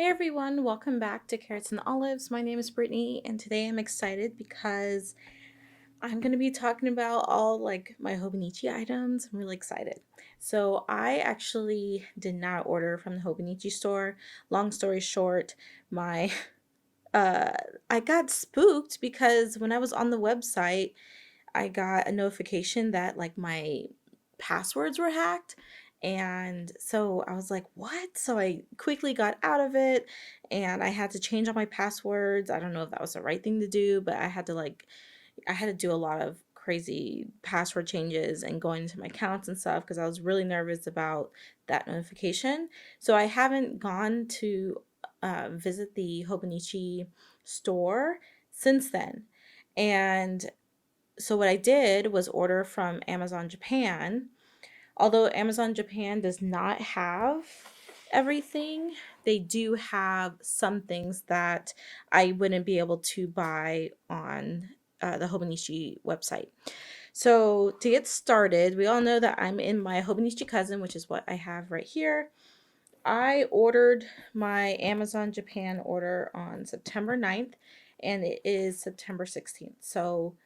Hey everyone, welcome back to Carrots and Olives. My name is Brittany and today I'm excited because I'm going to be talking about all like my Hobonichi items. I'm really excited. So I actually did not order from the Hobonichi store. Long story short, my uh I got spooked because when I was on the website, I got a notification that like my passwords were hacked. And so I was like, what? So I quickly got out of it and I had to change all my passwords. I don't know if that was the right thing to do, but I had to do a lot of crazy password changes and going into my accounts and stuff because I was really nervous about that notification. So I haven't gone to visit the Hobonichi store since then. And so what I did was order from Amazon Japan. Although Amazon Japan does not have everything, they do have some things that I wouldn't be able to buy on the Hobonichi website. So to get started, we all know that I'm in my Hobonichi Cousin, which is what I have right here. I ordered my Amazon Japan order on September 9th and it is September 16th. So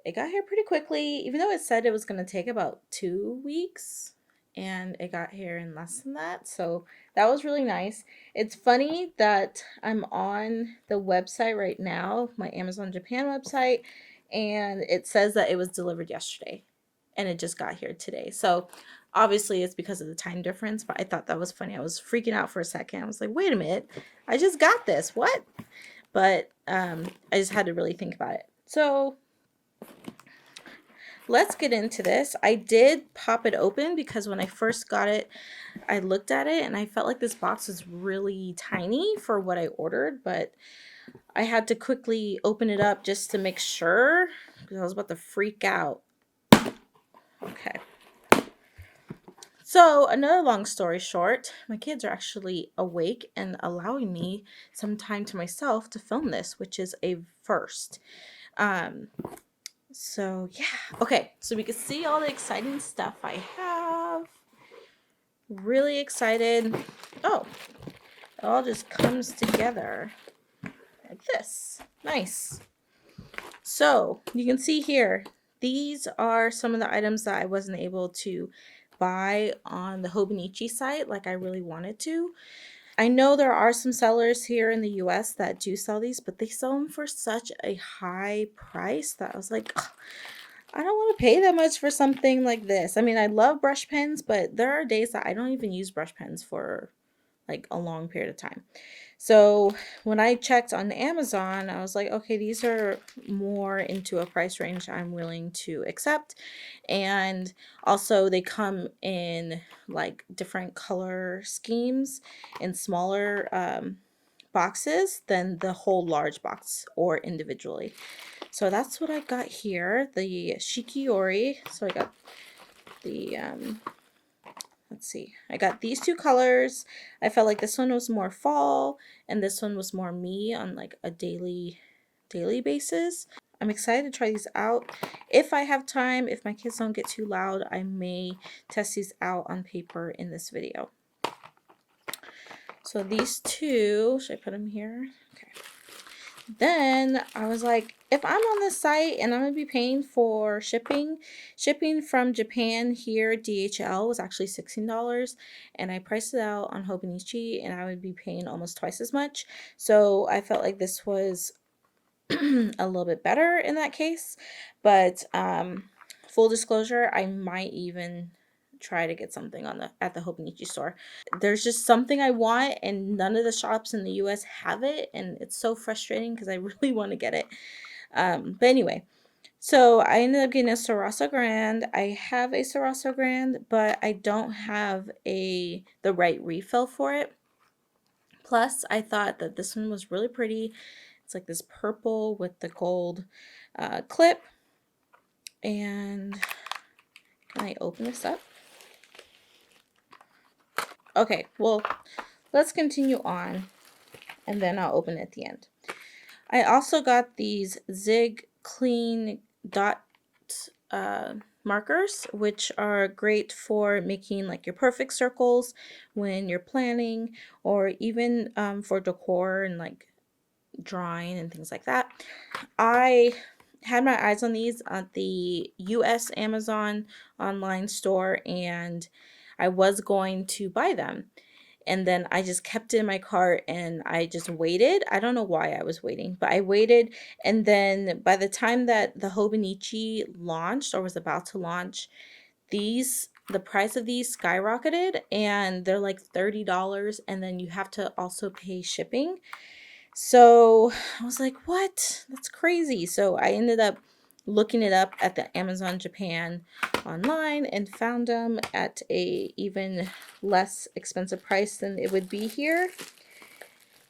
it got here pretty quickly, even though it said it was going to take about 2 weeks, and it got here in less than that. So that was really nice. It's funny that I'm on the website right now, my Amazon Japan website, and it says that it was delivered yesterday and it just got here today. So obviously it's because of the time difference, but I thought that was funny. I was freaking out for a second. I was like, wait a minute, I just got this. What? But I just had to really think about it. So let's get into this. I did pop it open because when I first got it, I looked at it and I felt like this box was really tiny for what I ordered, but I had to quickly open it up just to make sure because I was about to freak out. Okay. So, another long story short, my kids are actually awake and allowing me some time to myself to film this, which is a first. So yeah, okay, so we can see all the exciting stuff I have. Really excited. Oh, it all just comes together like this. Nice. So you can see here, these are some of the items that I wasn't able to buy on the Hobonichi site like I really wanted to. I know there are some sellers here in the US that do sell these, but they sell them for such a high price that I was like, ugh, I don't want to pay that much for something like this. I mean, I love brush pens, but there are days that I don't even use brush pens for like a long period of time. So when I checked on Amazon, I was like, okay, these are more into a price range I'm willing to accept. And also they come in like different color schemes and smaller boxes than the whole large box or individually. So that's what I got here, the Shikiori. So I got the let's see, I got these two colors. I felt like this one was more fall and this one was more me on like a daily basis. I'm excited to try these out. If I have time, if my kids don't get too loud, I may test these out on paper in this video. So these two, should I put them here? Okay. Then I was like, if I'm on this site and I'm gonna be paying for shipping from Japan here, DHL was actually $16, and I priced it out on Hobonichi and I would be paying almost twice as much. So I felt like this was a little bit better in that case. But full disclosure, I might even try to get something on the at the Hobonichi store. There's just something I want and none of the shops in the US have it, and it's so frustrating because I really want to get it. But anyway, so I ended up getting a Sarasa Grand. I have a Sarasa Grand, but I don't have the right refill for it. Plus, I thought that this one was really pretty. It's like this purple with the gold clip. And can I open this up? Okay, well, let's continue on and then I'll open it at the end. I also got these Zig Clean Dot markers, which are great for making like your perfect circles when you're planning, or even for decor and like drawing and things like that. I had my eyes on these at the US Amazon online store, and I was going to buy them. And then I just kept it in my cart and I just waited. I don't know why I was waiting, but I waited. And then by the time that the Hobonichi launched or was about to launch, the price of these skyrocketed, and they're like $30, and then you have to also pay shipping. So I was like, what? That's crazy. So I ended up looking it up at the Amazon Japan online and found them at a even less expensive price than it would be here.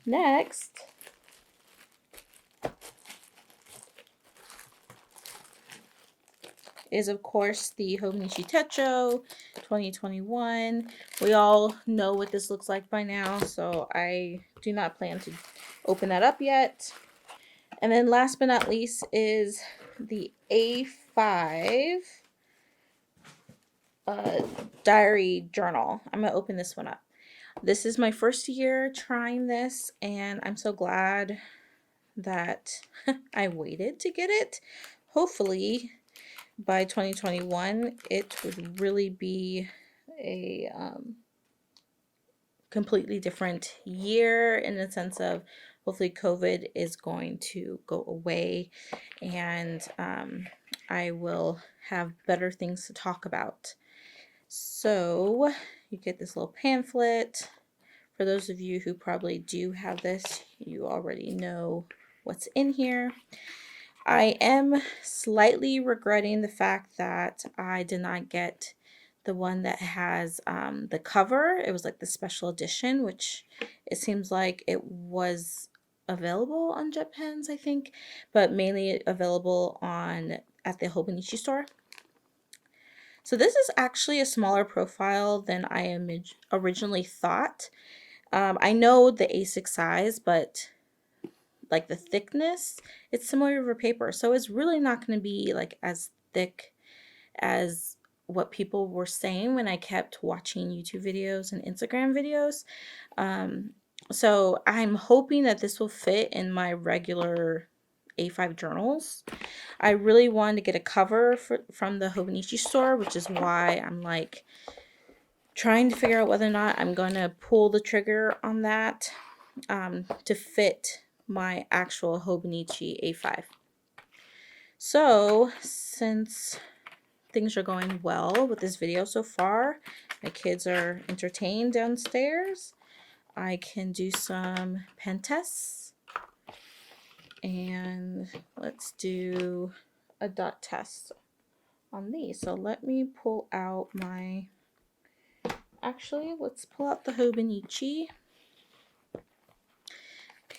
Next is, of course, the Hobonichi Techo 2021. We all know what this looks like by now, so I do not plan to open that up yet. And then last but not least is the A5 diary journal. I'm going to open this one up. This is my first year trying this, and I'm so glad that I waited to get it. Hopefully by 2021 it would really be a completely different year, in the sense of hopefully COVID is going to go away, and I will have better things to talk about. So you get this little pamphlet. For those of you who probably do have this, you already know what's in here. I am slightly regretting the fact that I did not get the one that has the cover. It was like the special edition, which it seems like it was available on JetPens, I think, but mainly available at the Hobonichi store. So this is actually a smaller profile than I originally thought. I know the A6 size, but like the thickness, it's similar to paper. So it's really not going to be like as thick as what people were saying when I kept watching YouTube videos and Instagram videos. So I'm hoping that this will fit in my regular A5 journals. I really wanted to get a cover from the Hobonichi store, which is why I'm like trying to figure out whether or not I'm going to pull the trigger on that to fit my actual Hobonichi A5. So since things are going well with this video so far, my kids are entertained downstairs, I can do some pen tests. And let's do a dot test on these. So let me pull out let's pull out the Hobonichi.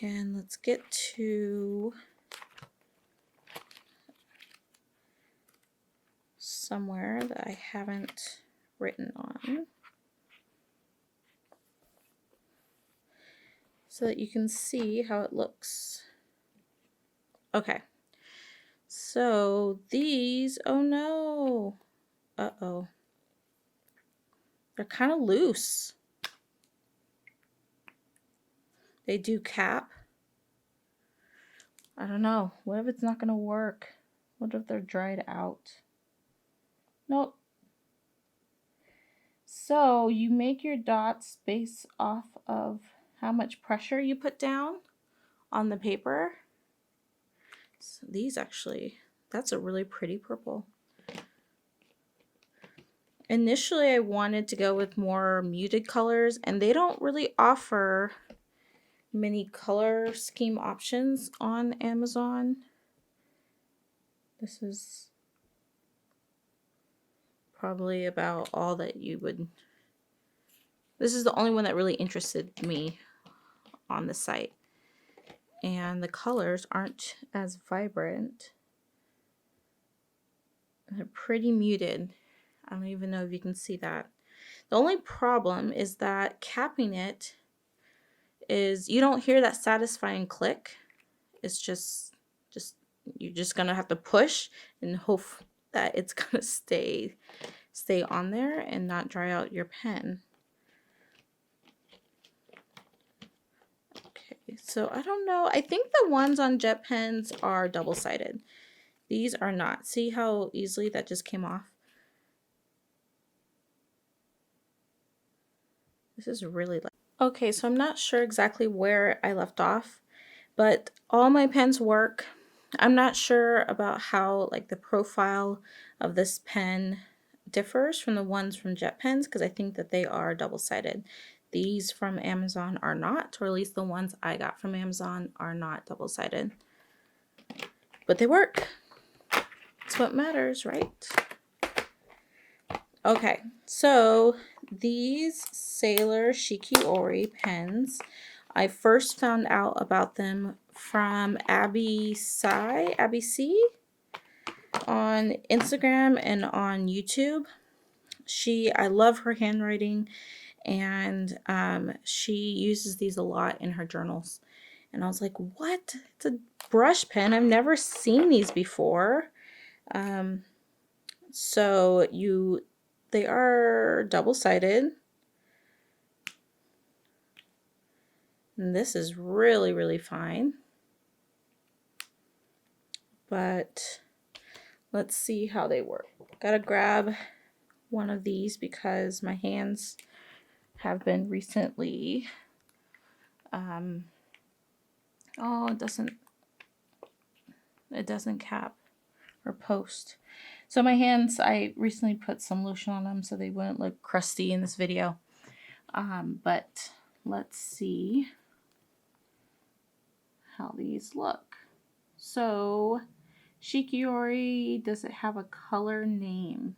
And let's get to somewhere that I haven't written on, so that you can see how it looks. Okay, so these, oh no, uh-oh, they're kind of loose. They do cap. I don't know. What if it's not going to work? What if they're dried out? Nope. So you make your dots based off of how much pressure you put down on the paper. So these actually, that's a really pretty purple. Initially, I wanted to go with more muted colors, and they don't really offer many color scheme options on Amazon. This is probably about all that you would... This is the only one that really interested me on the site. And the colors aren't as vibrant. They're pretty muted. I don't even know if you can see that. The only problem is that capping it is you don't hear that satisfying click. It's just you're just gonna have to push and hope that it's gonna stay on there and not dry out your pen. Okay, so I don't know. I think the ones on jet pens are double-sided. These are not. See how easily that just came off? This is really light. Okay, so I'm not sure exactly where I left off, but all my pens work. I'm not sure about how like the profile of this pen differs from the ones from jet pens, because I think that they are double-sided. These from Amazon are not, or at least the ones I got from Amazon are not double-sided. But they work. That's what matters, right? Okay, so these Sailor Shikiori pens, I first found out about them from Abby C on Instagram and on YouTube. I love her handwriting, and she uses these a lot in her journals. And I was like, what? It's a brush pen. I've never seen these before. So they are double-sided. And this is really, really fine. But let's see how they work. Gotta grab one of these because my hands have been recently, oh, it doesn't cap or post. So my hands, I recently put some lotion on them so they wouldn't look crusty in this video. But let's see how these look. So Shikiori, does it have a color name?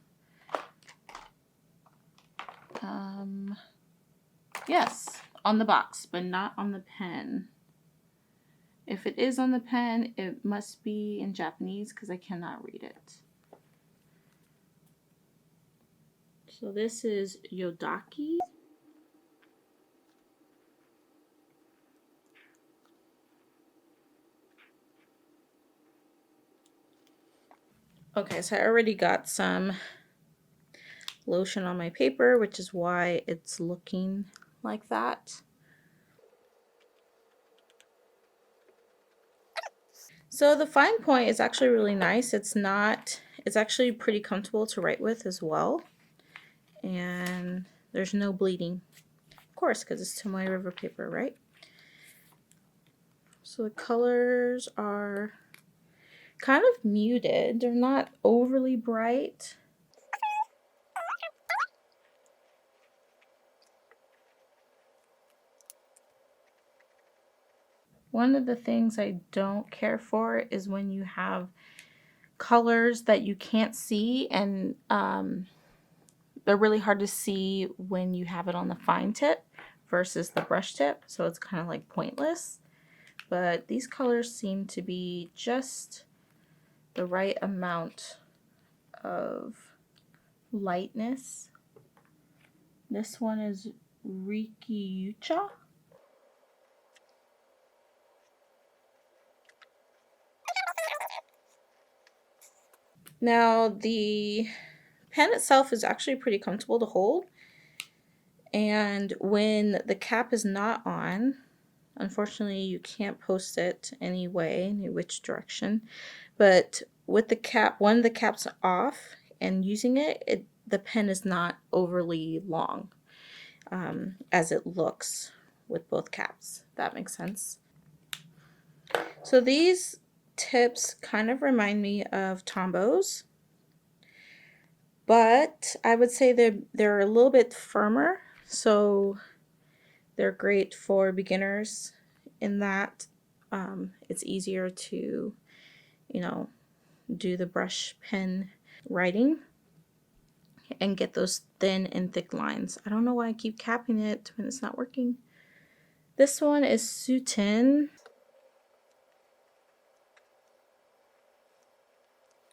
Yes, on the box, but not on the pen. If it is on the pen, it must be in Japanese because I cannot read it. So this is Yodaki. Okay, so I already got some lotion on my paper, which is why it's looking like that. So the fine point is actually really nice. It's actually pretty comfortable to write with as well. And there's no bleeding. Of course, because it's Tomoe River paper, right? So the colors are kind of muted. They're not overly bright. One of the things I don't care for is when you have colors that you can't see, and they're really hard to see when you have it on the fine tip versus the brush tip, so it's kind of like pointless. But these colors seem to be just the right amount of lightness. This one is Rikiyucha. Now the pen itself is actually pretty comfortable to hold, and when the cap is not on, unfortunately you can't post it any way, any which direction, but with the cap, when the cap's off and using it, the pen is not overly long as it looks with both caps. That makes sense. So these tips kind of remind me of Tombows, but I would say they're a little bit firmer, so they're great for beginners in that it's easier to, do the brush pen writing and get those thin and thick lines. I don't know why I keep capping it when it's not working. This one is Sutin.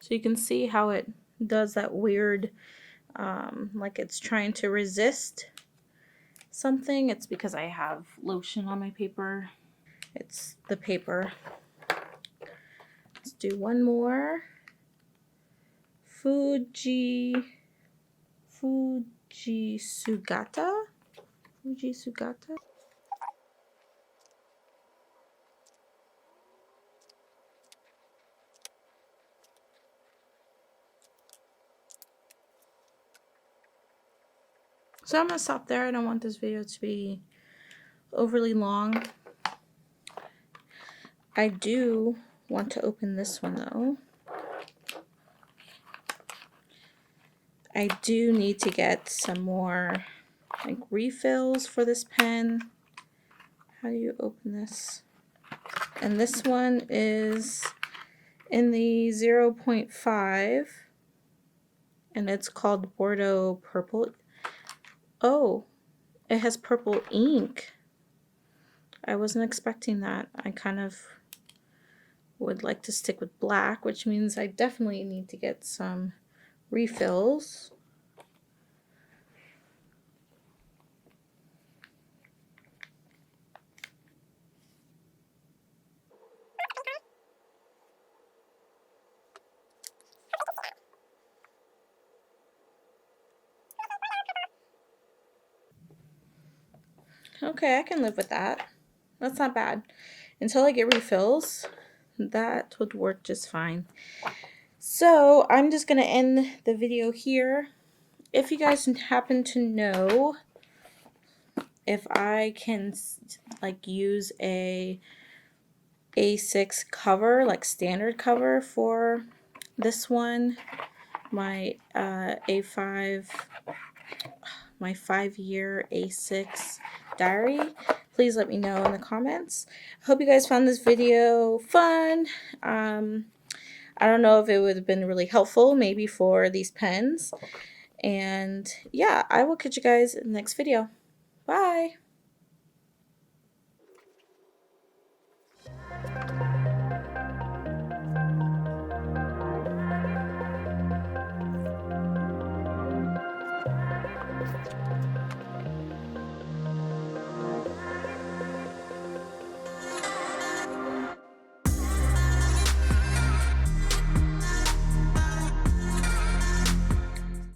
So you can see how it does that weird, like it's trying to resist something. It's because I have lotion on my paper. It's the paper. Let's do one more Fujisugata. Fujisugata. So I'm gonna stop there. I don't want this video to be overly long. I do want to open this one though. I do need to get some more like refills for this pen. How do you open this? And this one is in the 0.5 and it's called Bordeaux Purple. Oh, it has purple ink. I wasn't expecting that. I kind of would like to stick with black, which means I definitely need to get some refills. Okay, I can live with that. That's not bad. Until I get refills, that would work just fine. So I'm just going to end the video here. If you guys happen to know if I can like use a A6 cover, like standard cover for this one, my A5, my 5-year A6 diary, please let me know in the comments. I hope you guys found this video fun. I don't know if it would have been really helpful maybe for these pens. And yeah, I will catch you guys in the next video. Bye!